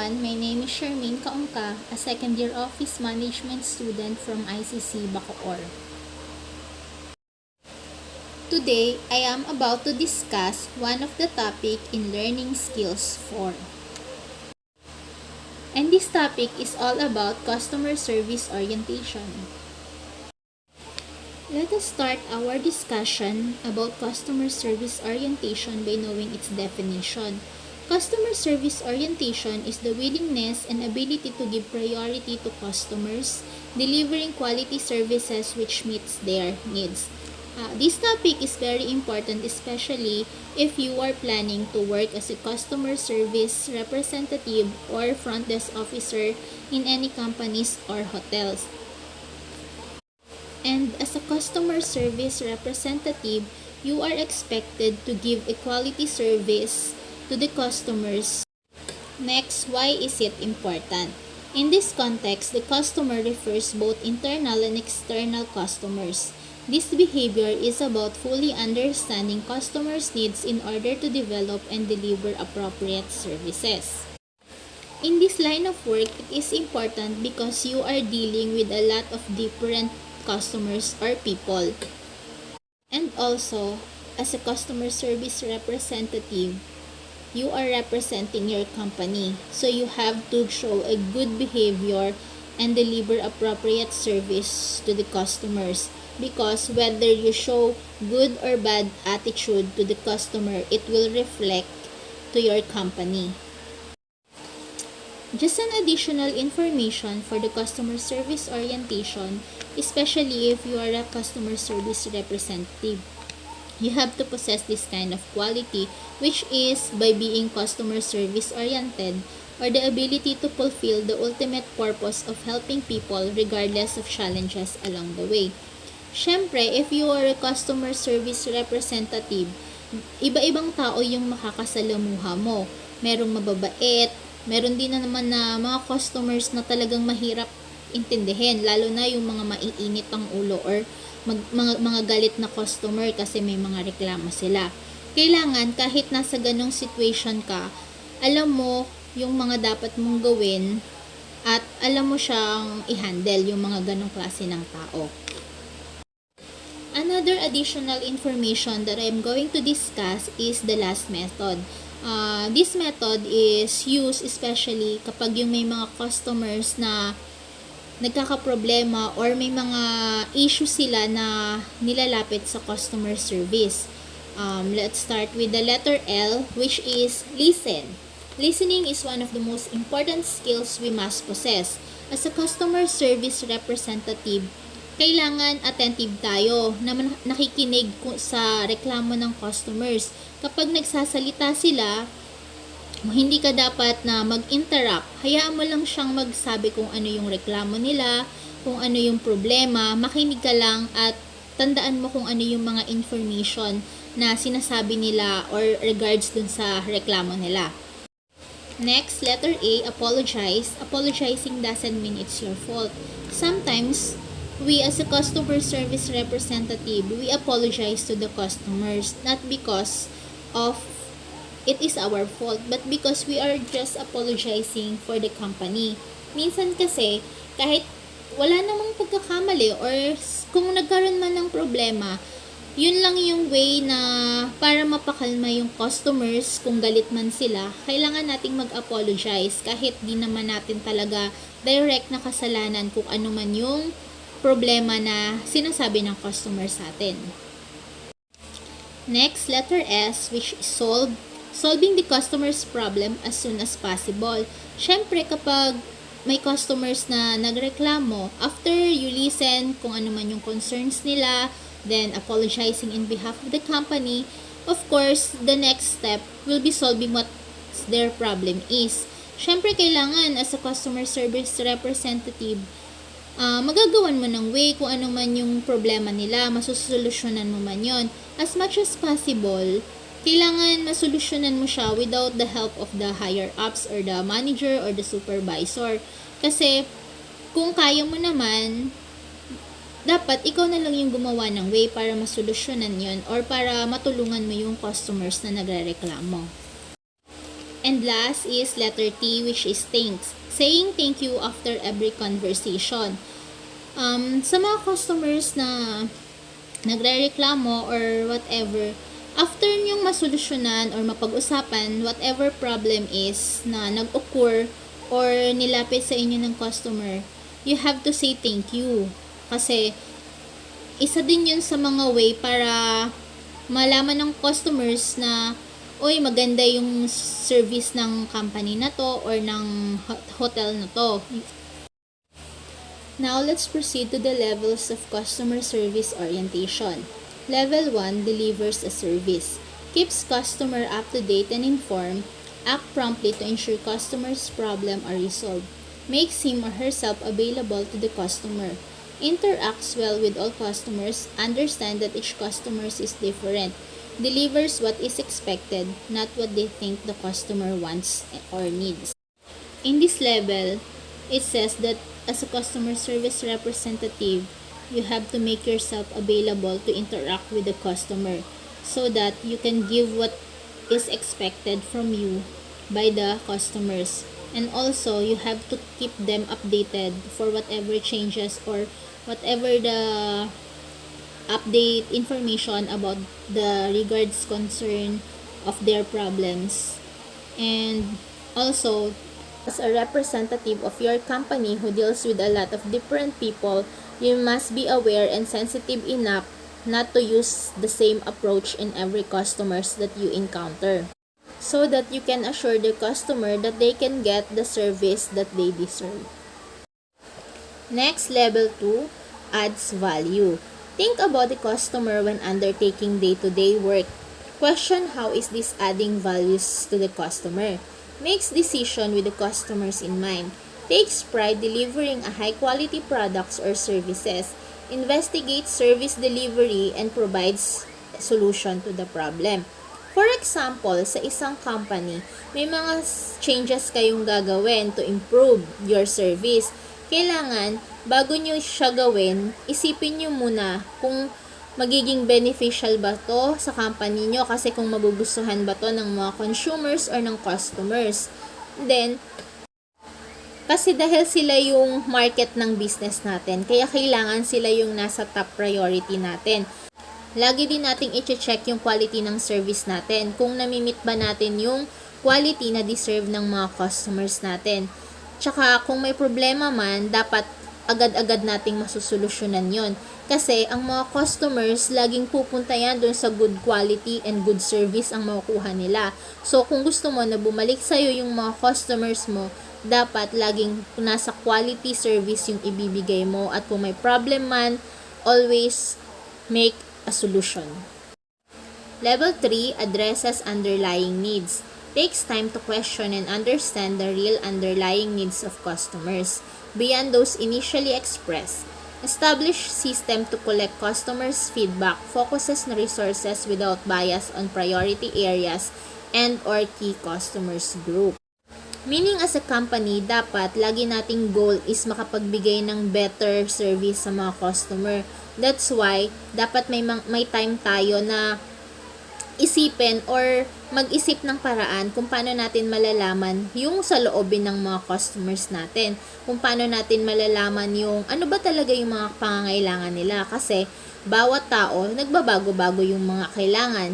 everyone, my name is Charmaine Kaungka, a second-year office management student from ICC BACOOR. Today, I am about to discuss one of the topic in Learning Skills 4. And this topic is all about customer service orientation. Let us start our discussion about customer service orientation by knowing its definition. Customer service orientation is the willingness and ability to give priority to customers, delivering quality services which meets their needs. This topic is very important, especially if you are planning to work as a customer service representative or front desk officer in any companies or hotels. And as a customer service representative, you are expected to give a quality service to the customers. Next, why is it important? In this context, the customer refers both internal and external customers. This behavior is about fully understanding customers' needs in order to develop and deliver appropriate services. In this line of work, it is important because you are dealing with a lot of different customers or people. And also, as a customer service representative, you are representing your company. So you have to show a good behavior and deliver appropriate service to the customers. Because whether you show good or bad attitude to the customer, it will reflect to your company. Just an additional information for the customer service orientation, especially if you are a customer service representative. You have to possess this kind of quality, which is by being customer service oriented or the ability to fulfill the ultimate purpose of helping people regardless of challenges along the way. Syempre, if you are a customer service representative, iba-ibang tao yung makakasalamuha mo. Merong mababait, meron din na naman na mga customers na talagang mahirap intindihin, lalo na yung mga maiinit ang ulo or mga galit na customer kasi may mga reklamo sila. Kailangan kahit nasa ganong situation ka, alam mo yung mga dapat mong gawin at alam mo siyang i-handle yung mga ganong klase ng tao. Another additional information that I'm going to discuss is the last method. This method is used especially kapag yung may mga customers na nagkakaproblema or may mga issue sila na nilalapit sa customer service. Let's start with the letter L, which is listen. Listening is one of the most important skills we must possess. As a customer service representative, kailangan attentive tayo na nakikinig sa reklamo ng customers. Kapag nagsasalita sila, hindi ka dapat na mag-interrupt. Hayaan mo lang siyang magsabi kung ano yung reklamo nila, kung ano yung problema. Makinig ka lang at tandaan mo kung ano yung mga information na sinasabi nila or regards dun sa reklamo nila. Next, letter A, apologize. Apologizing doesn't mean it's your fault. Sometimes, we as a customer service representative, we apologize to the customers not because of it is our fault, but because we are just apologizing for the company. Minsan kasi, kahit wala namang pagkakamali or kung nagkaroon man ng problema, yun lang yung way na para mapakalma yung customers kung galit man sila, kailangan nating mag-apologize kahit di naman natin talaga direct na kasalanan kung ano man yung problema na sinasabi ng customer sa atin. Next, letter S, which is solve. Solving the customer's problem as soon as possible. Syempre, kapag may customers na nagreklamo, after you listen kung ano man yung concerns nila, then apologizing in behalf of the company, of course, the next step will be solving what their problem is. Syempre, kailangan as a customer service representative, magagawan mo ng way kung ano man yung problema nila, masusolusyonan mo man yon. As much as possible, kailangan masolusyonan mo siya without the help of the higher ups or the manager or the supervisor. Kasi kung kaya mo naman, dapat ikaw na lang yung gumawa ng way para masolusyonan yon or para matulungan mo yung customers na nagrereklamo. And last is letter T, which is thanks. Saying thank you after every conversation. Sa mga customers na nagrereklamo or whatever, after nyong masolusyonan or mapag-usapan whatever problem is na nag-occur or nilapit sa inyo ng customer, you have to say thank you. Kasi isa din yun sa mga way para malaman ng customers na oy, maganda yung service ng company na to or ng hotel na to. Now, let's proceed to the levels of customer service orientation. Level 1 delivers a service. Keeps customer up to date and informed. Act promptly to ensure customer's problem are resolved. Makes him or herself available to the customer. Interacts well with all customers. Understand that each customer is different. Delivers what is expected, not what they think the customer wants or needs. In this level, it says that as a customer service representative, you have to make yourself available to interact with the customer so that you can give what is expected from you by the customers. And also, you have to keep them updated for whatever changes or whatever the update information about the regards concern of their problems. And also, as a representative of your company who deals with a lot of different people, you must be aware and sensitive enough not to use the same approach in every customers that you encounter, so that you can assure the customer that they can get the service that they deserve. Next, level 2 adds value. Think about the customer when undertaking day-to-day work. Question how is this adding values to the customer. Makes decision with the customers in mind. Takes pride delivering a high-quality products or services. Investigates service delivery and provides solution to the problem. For example, sa isang company, may mga changes kayong gagawin to improve your service. Kailangan, bago nyo siya gawin, isipin nyo muna kung magiging beneficial ba to sa company nyo, kasi kung magugustuhan ba to ng mga consumers or ng customers. Then, kasi dahil sila yung market ng business natin, kaya kailangan sila yung nasa top priority natin. Lagi din nating i-check yung quality ng service natin, kung namimit ba natin yung quality na deserve ng mga customers natin. Tsaka kung may problema man, dapat agad-agad nating masusolusyonan yon. Kasi ang mga customers, laging pupunta yan doon sa good quality and good service ang makukuha nila. So, kung gusto mo na bumalik sa'yo yung mga customers mo, dapat laging nasa quality service yung ibibigay mo. At kung may problem man, always make a solution. Level 3 addresses underlying needs. Takes time to question and understand the real underlying needs of customers beyond those initially expressed. Establish system to collect customers' feedback, focuses na resources without bias on priority areas and or key customers group. Meaning as a company, dapat lagi nating goal is makapagbigay ng better service sa mga customer. That's why dapat may time tayo na isipin or mag-isip ng paraan kung paano natin malalaman yung sa loobin ng mga customers natin. Kung paano natin malalaman yung ano ba talaga yung mga pangangailangan nila. Kasi bawat tao, nagbabago-bago yung mga kailangan.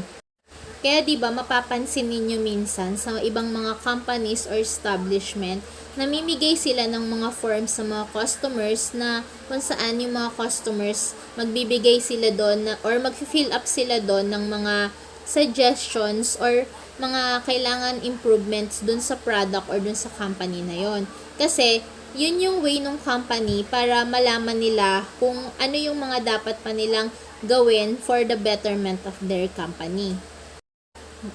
Kaya diba mapapansin ninyo minsan sa ibang mga companies or establishment, namimigay sila ng mga forms sa mga customers na kung saan yung mga customers magbibigay sila doon na, or mag-fill up sila doon ng mga suggestions or mga kailangan improvements dun sa product or dun sa company na yon. Kasi yun yung way ng company para malaman nila kung ano yung mga dapat pa nilang gawin for the betterment of their company.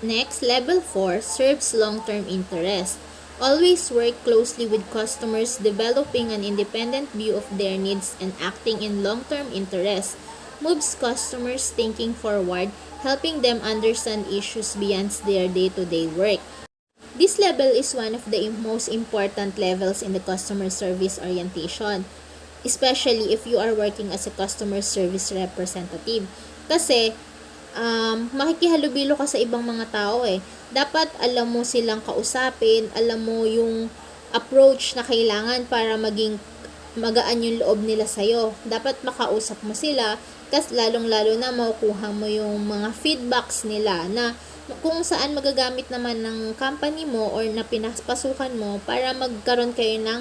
Next, level 4 serves long-term interest. Always work closely with customers, developing an independent view of their needs and acting in long-term interest. Moves customers thinking forward, helping them understand issues beyond their day-to-day work. This level is one of the most important levels in the customer service orientation, especially if you are working as a customer service representative. Kasi, makikihalubilo ka sa ibang mga tao eh. dapat alam mo silang kausapin, alam mo yung approach na kailangan para maging magaan yung loob nila sa'yo. Dapat makausap mo sila, kasi lalong-lalo na makukuha mo yung mga feedbacks nila na kung saan magagamit naman ng company mo or na pinapasukan mo para magkaroon kayo ng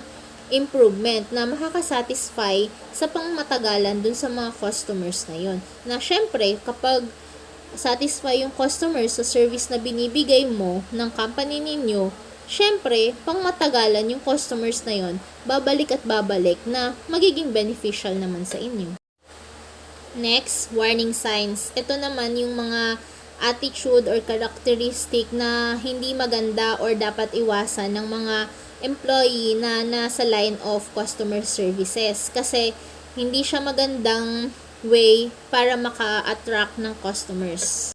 improvement na makakasatisfy sa pangmatagalan dun sa mga customers na yon. Na syempre, kapag satisfy yung customers sa service na binibigay mo ng company ninyo, syempre, pangmatagalan yung customers na yon, babalik at babalik na magiging beneficial naman sa inyo. Next, warning signs. Ito naman yung mga attitude or characteristic na hindi maganda or dapat iwasan ng mga employee na nasa line of customer services. Kasi hindi siya magandang way para maka-attract ng customers.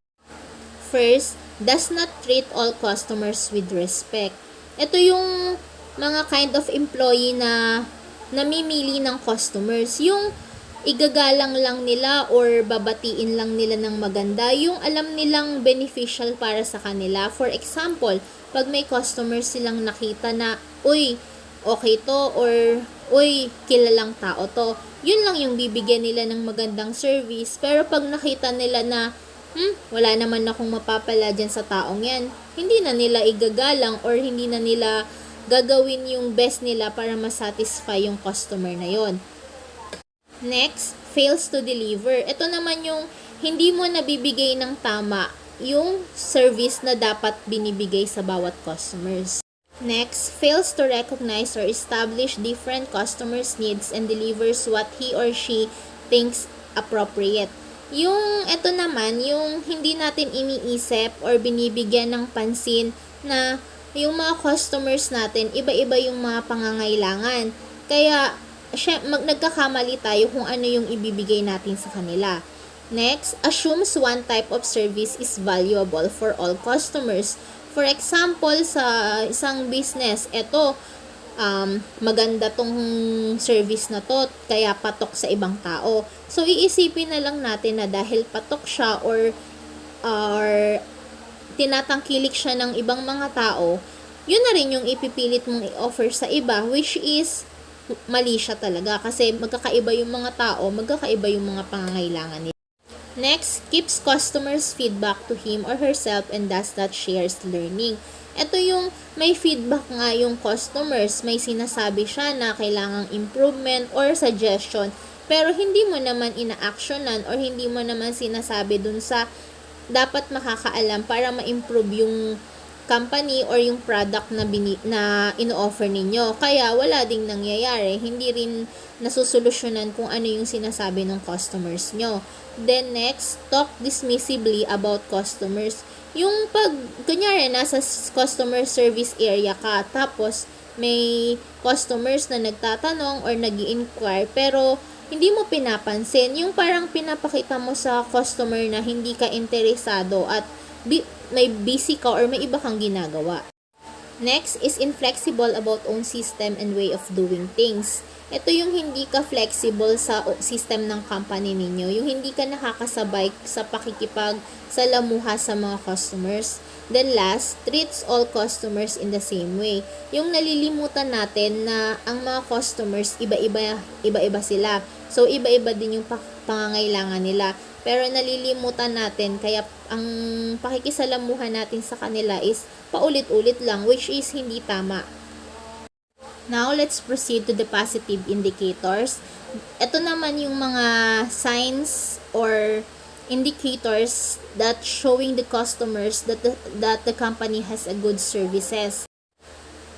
First, does not treat all customers with respect. Ito yung mga kind of employee na namimili ng customers. Yung igagalang lang nila or babatiin lang nila ng maganda, yung alam nilang beneficial para sa kanila. For example, pag may customers silang nakita na, uy, okay to, or uy, kilalang tao to, yun lang yung bibigyan nila ng magandang service. Pero pag nakita nila na, wala naman akong mapapala dyan sa taong yan, hindi na nila igagalang or hindi na nila gagawin yung best nila para masatisfy yung customer na yon. Next, fails to deliver. Ito naman yung hindi mo nabibigay ng tama yung service na dapat binibigay sa bawat customers. Next, fails to recognize or establish different customers' needs and delivers what he or she thinks appropriate. Yung ito naman, yung hindi natin iniisip or binibigyan ng pansin na yung mga customers natin, iba-iba yung mga pangangailangan. Kaya, nagkakamali tayo kung ano yung ibibigay natin sa kanila. Next, assumes one type of service is valuable for all customers. For example, sa isang business, eto, maganda tong service na to, kaya patok sa ibang tao. So, iisipin na lang natin na dahil patok siya or tinatangkilik siya ng ibang mga tao, yun na rin yung ipipilit mong i-offer sa iba, which is mali siya talaga kasi magkakaiba yung mga tao, magkakaiba yung mga pangangailangan nila. Next, keeps customers' feedback to him or herself and does not shares learning. Ito yung may feedback nga yung customers, may sinasabi siya na kailangang improvement or suggestion, pero hindi mo naman ina-actionan or hindi mo naman sinasabi dun sa dapat makakaalam para ma-improve yung company or yung product na ino-offer ninyo. Kaya wala ding nangyayari. Hindi rin nasusolusyonan kung ano yung sinasabi ng customers nyo. Then next, talk dismissively about customers. Yung pag, kunyari, nasa customer service area ka, tapos may customers na nagtatanong or nag-i-inquire, pero hindi mo pinapansin. Yung parang pinapakita mo sa customer na hindi ka interesado at may busy ka or may iba kang ginagawa. Next is inflexible about own system and way of doing things. Ito yung hindi ka flexible sa system ng company ninyo. Yung hindi ka nakakasabay sa pakikipag sa lamuha sa mga customers. Then last, treats all customers in the same way. Yung nalilimutan natin na ang mga customers iba-iba sila. So iba-iba din yung pangangailangan nila. Pero nalilimutan natin, kaya ang pakikisalamuhan natin sa kanila is paulit-ulit lang, which is hindi tama. Now, let's proceed to the positive indicators. Ito naman yung mga signs or indicators that showing the customers that the company has a good services.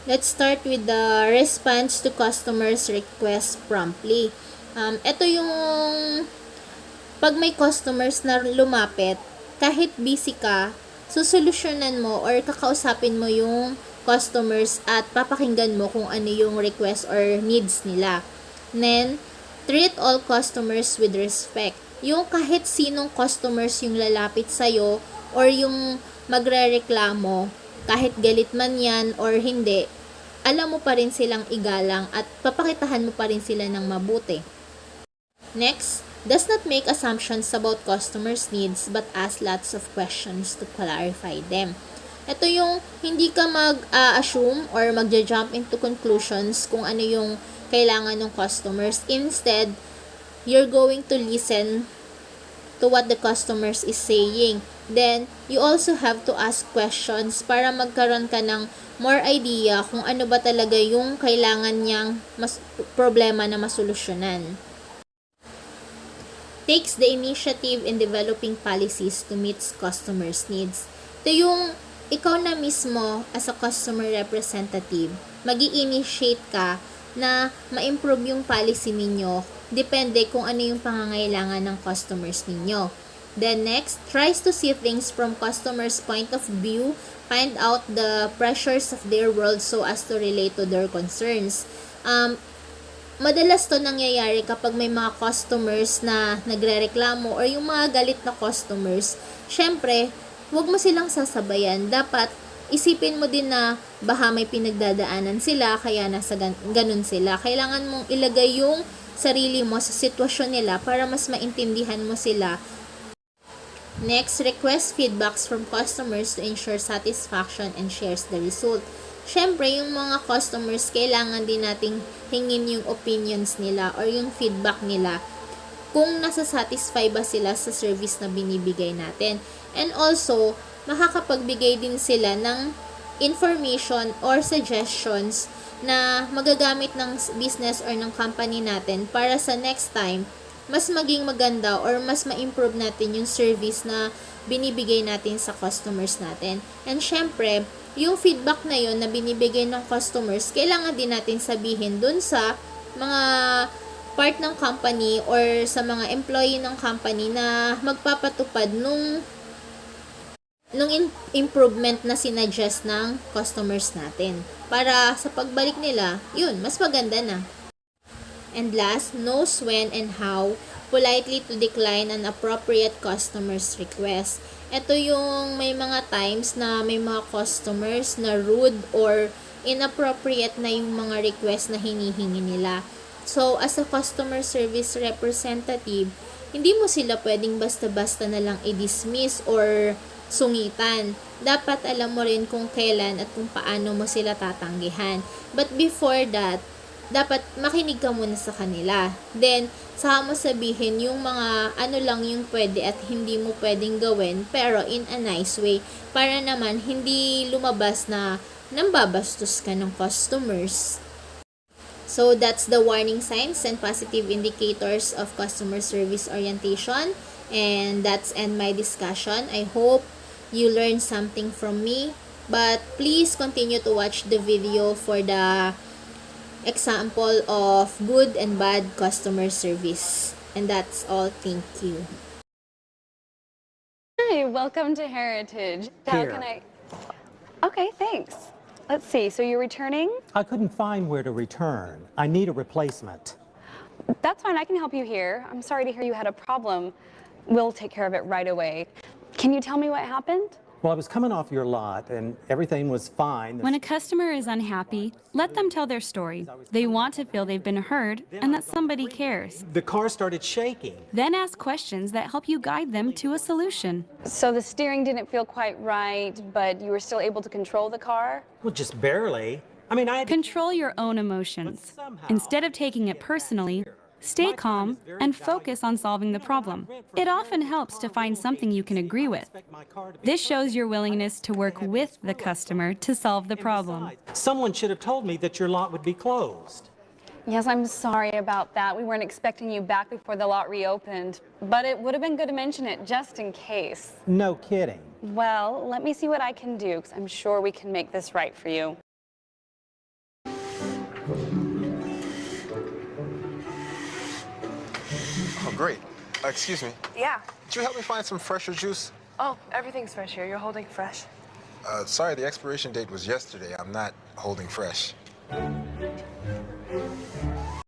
Let's start with the response to customers' requests promptly. Ito yung pag may customers na lumapit, kahit busy ka, susolusyonan mo or kakausapin mo yung customers at papakinggan mo kung ano yung request or needs nila. Then, treat all customers with respect. Yung kahit sinong customers yung lalapit sa'yo or yung magre-reklamo, kahit galit man yan or hindi, alam mo pa rin silang igalang at papakitahan mo pa rin sila ng mabuti. Next, does not make assumptions about customers' needs but ask lots of questions to clarify them. Ito yung hindi ka mag-assume or magja-jump into conclusions kung ano yung kailangan ng customers. Instead, you're going to listen to what the customers is saying. Then, you also have to ask questions para magkaroon ka ng more idea kung ano ba talaga yung kailangan niyang problema na masolusyonan. Takes the initiative in developing policies to meet customers' needs. Ito yung ikaw na mismo as a customer representative, mag-i-initiate ka na ma-improve yung policy ninyo. Depende kung ano yung pangangailangan ng customers ninyo. Then next, tries to see things from customers' point of view, find out the pressures of their world so as to relate to their concerns. Madalas to nangyayari kapag may mga customers na nagrereklamo or yung mga galit na customers. Syempre, huwag mo silang sasabayan. Dapat isipin mo din na baka may pinagdadaanan sila kaya nasa ganun sila. Kailangan mong ilagay yung sarili mo sa sitwasyon nila para mas maintindihan mo sila. Next, request feedbacks from customers to ensure satisfaction and shares the result. Syempre, yung mga customers, kailangan din nating hingin yung opinions nila or yung feedback nila kung nasa-satisfy ba sila sa service na binibigay natin. And also, makakapagbigay din sila ng information or suggestions na magagamit ng business or ng company natin para sa next time, mas maging maganda or mas ma-improve natin yung service na binibigay natin sa customers natin. And syempre, yung feedback na yun na binibigay ng customers, kailangan din natin sabihin dun sa mga part ng company or sa mga employee ng company na magpapatupad nung improvement na sinuggest ng customers natin. Para sa pagbalik nila, yun, mas maganda na. And last, knows when and how politely to decline an appropriate customer's request. Ito yung may mga times na may mga customers na rude or inappropriate na yung mga request na hinihingi nila. So, as a customer service representative, hindi mo sila pwedeng basta-basta na lang i-dismiss or sungitan. Dapat alam mo rin kung kailan at kung paano mo sila tatanggihan. But before that, dapat makinig ka muna sa kanila. Then, saka mo sabihin yung mga ano lang yung pwede at hindi mo pwedeng gawin, pero in a nice way, para naman hindi lumabas na nambabastos ka ng customers. So, that's the warning signs and positive indicators of customer service orientation. And that's end my discussion. I hope you learned something from me. But please continue to watch the video for the example of good and bad customer service. And that's all. Thank you. Hi, welcome to Heritage. How can I? Okay, thanks. Let's see, so you're returning? I couldn't find where to return. I need a replacement. That's fine, I can help you here. I'm sorry to hear you had a problem. We'll take care of it right away. Can you tell me what happened? Well, I was coming off your lot and everything was fine. When a customer is unhappy, let them tell their story. They want to feel they've been heard and that somebody cares. The car started shaking. Then ask questions that help you guide them to a solution. So the steering didn't feel quite right, but you were still able to control the car? Well, just barely. I mean, I... Control your own emotions. Instead of taking it personally, stay calm and focus on solving the problem. It often helps to find something you can agree with. This shows your willingness to work with the customer to solve the problem. Someone should have told me that your lot would be closed. Yes, I'm sorry about that. We weren't expecting you back before the lot reopened, but it would have been good to mention it just in case. No kidding. Well, let me see what I can do, because I'm sure we can make this right for you. Oh, great. Excuse me. Yeah. Could you help me find some fresher juice? Oh, everything's fresh here. You're holding fresh. Sorry, the expiration date was yesterday. I'm not holding fresh.